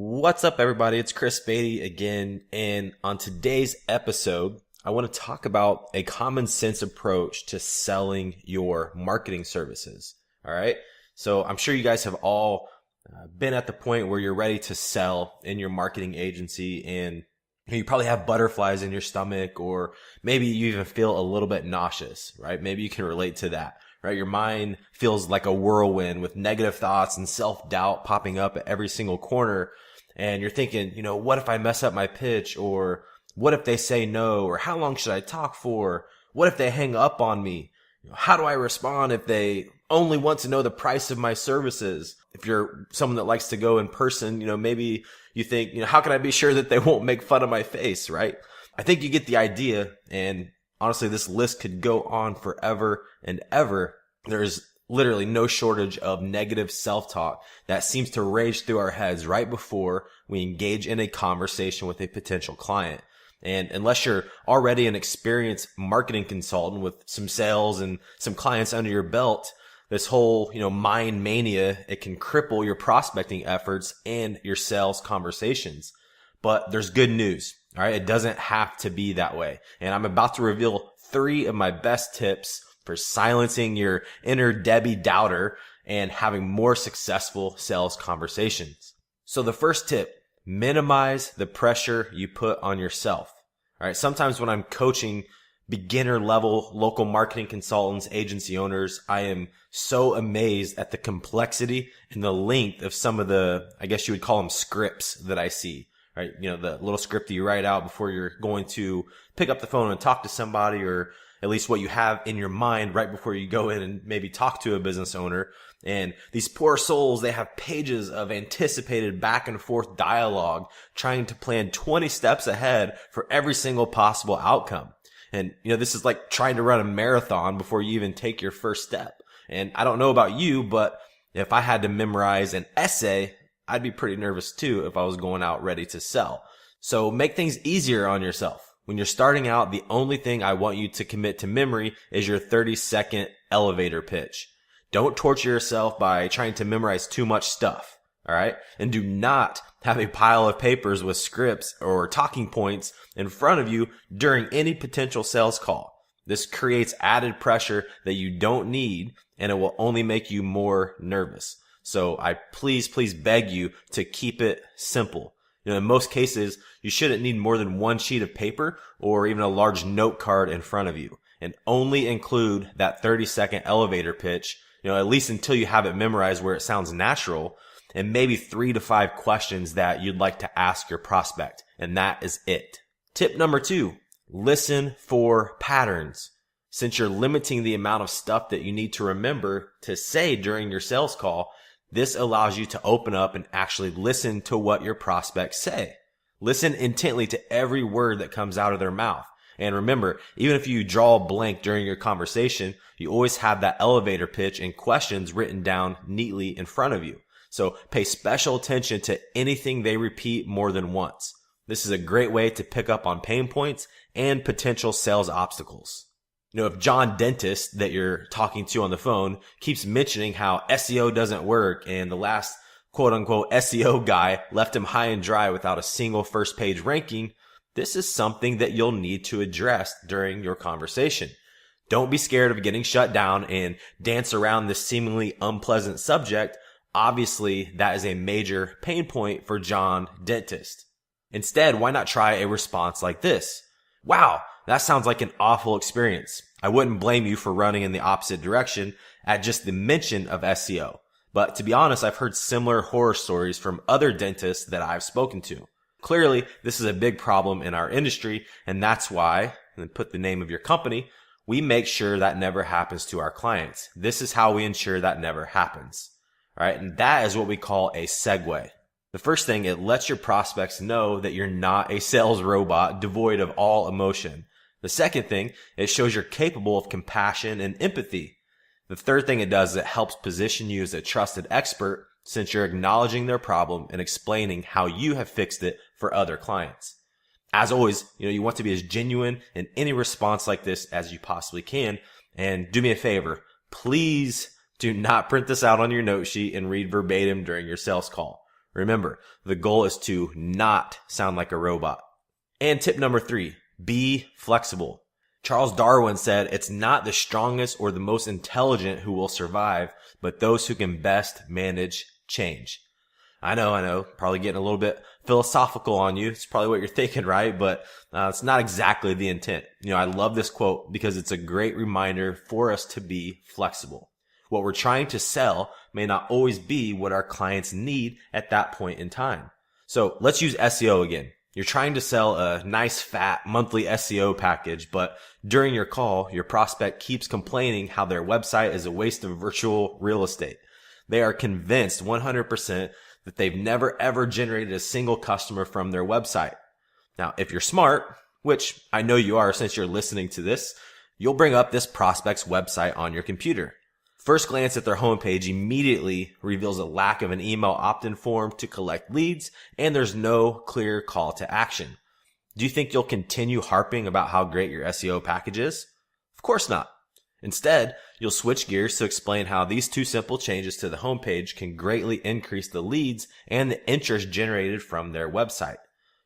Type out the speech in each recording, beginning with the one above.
What's up, everybody? It's Chris Beatty again, and on today's episode, I want to talk about a common sense approach to selling your marketing services. All right. So I'm sure you guys have all been at the point where you're ready to sell in your marketing agency, and you probably have butterflies in your stomach, or maybe you even feel a little bit nauseous, right? Maybe you can relate to that. Right? Your mind feels like a whirlwind with negative thoughts and self-doubt popping up at every single corner. And you're thinking, what if I mess up my pitch? Or what if they say no? Or how long should I talk for? What if they hang up on me? How do I respond if they only want to know the price of my services? If you're someone that likes to go in person, maybe you think, how can I be sure that they won't make fun of my face, right? I think you get the idea. And honestly, this list could go on forever and ever. There's literally no shortage of negative self-talk that seems to rage through our heads right before we engage in a conversation with a potential client. And unless you're already an experienced marketing consultant with some sales and some clients under your belt, this whole, mind mania, it can cripple your prospecting efforts and your sales conversations. But there's good news. All right. It doesn't have to be that way. And I'm about to reveal 3 of my best tips for silencing your inner Debbie doubter and having more successful sales conversations. So the first tip, minimize the pressure you put on yourself. All right. Sometimes when I'm coaching beginner level local marketing consultants, agency owners, I am so amazed at the complexity and the length of some of the, I guess you would call them scripts that I see. Right? The little script that you write out before you're going to pick up the phone and talk to somebody, or at least what you have in your mind right before you go in and maybe talk to a business owner. And these poor souls, they have pages of anticipated back and forth dialogue trying to plan 20 steps ahead for every single possible outcome. And, this is like trying to run a marathon before you even take your first step. And I don't know about you, but if I had to memorize an essay, I'd be pretty nervous too if I was going out ready to sell. So make things easier on yourself. When you're starting out, the only thing I want you to commit to memory is your 30-second elevator pitch. Don't torture yourself by trying to memorize too much stuff. All right. And do not have a pile of papers with scripts or talking points in front of you during any potential sales call. This creates added pressure that you don't need, and it will only make you more nervous. So I please beg you to keep it simple. In most cases, you shouldn't need more than 1 sheet of paper or even a large note card in front of you, and only include that 30-second elevator pitch, at least until you have it memorized where it sounds natural, and maybe 3 to 5 questions that you'd like to ask your prospect. And that is it. Tip number 2, listen for patterns. Since you're limiting the amount of stuff that you need to remember to say during your sales call, this allows you to open up and actually listen to what your prospects say. Listen intently to every word that comes out of their mouth. And remember, even if you draw a blank during your conversation, you always have that elevator pitch and questions written down neatly in front of you. So pay special attention to anything they repeat more than once. This is a great way to pick up on pain points and potential sales obstacles. If John Dentist that you're talking to on the phone keeps mentioning how SEO doesn't work and the last quote unquote SEO guy left him high and dry without a single first page ranking, this is something that you'll need to address during your conversation. Don't be scared of getting shut down and dance around this seemingly unpleasant subject. Obviously, that is a major pain point for John Dentist. Instead, why not try a response like this? Wow, that sounds like an awful experience. I wouldn't blame you for running in the opposite direction at just the mention of SEO. But to be honest, I've heard similar horror stories from other dentists that I've spoken to. Clearly, this is a big problem in our industry, and that's why, and then put the name of your company, we make sure that never happens to our clients. This is how we ensure that never happens. All right, and that is what we call a segue. The first thing, it lets your prospects know that you're not a sales robot devoid of all emotion. The second thing, it shows you're capable of compassion and empathy. The third thing it does is it helps position you as a trusted expert since you're acknowledging their problem and explaining how you have fixed it for other clients. As always, you want to be as genuine in any response like this as you possibly can. And do me a favor, please do not print this out on your note sheet and read verbatim during your sales call. Remember, the goal is to not sound like a robot. And tip number 3, be flexible. Charles Darwin said, "It's not the strongest or the most intelligent who will survive, but those who can best manage change." I know, probably getting a little bit philosophical on you. It's probably what you're thinking, right? But it's not exactly the intent. I love this quote because it's a great reminder for us to be flexible. What we're trying to sell may not always be what our clients need at that point in time. So let's use SEO again. You're trying to sell a nice fat monthly SEO package, but during your call, your prospect keeps complaining how their website is a waste of virtual real estate. They are convinced 100% that they've never ever generated a single customer from their website. Now, if you're smart, which I know you are since you're listening to this, you'll bring up this prospect's website on your computer. First glance at their homepage immediately reveals a lack of an email opt-in form to collect leads, and there's no clear call to action. Do you think you'll continue harping about how great your SEO package is? Of course not. Instead, you'll switch gears to explain how these 2 simple changes to the homepage can greatly increase the leads and the interest generated from their website.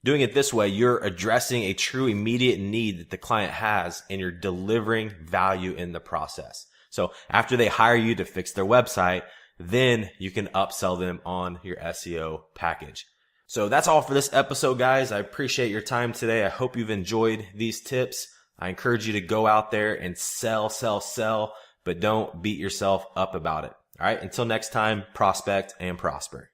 Doing it this way, you're addressing a true immediate need that the client has, and you're delivering value in the process. So after they hire you to fix their website, then you can upsell them on your SEO package. So that's all for this episode, guys. I appreciate your time today. I hope you've enjoyed these tips. I encourage you to go out there and sell, but don't beat yourself up about it. All right. Until next time, prospect and prosper.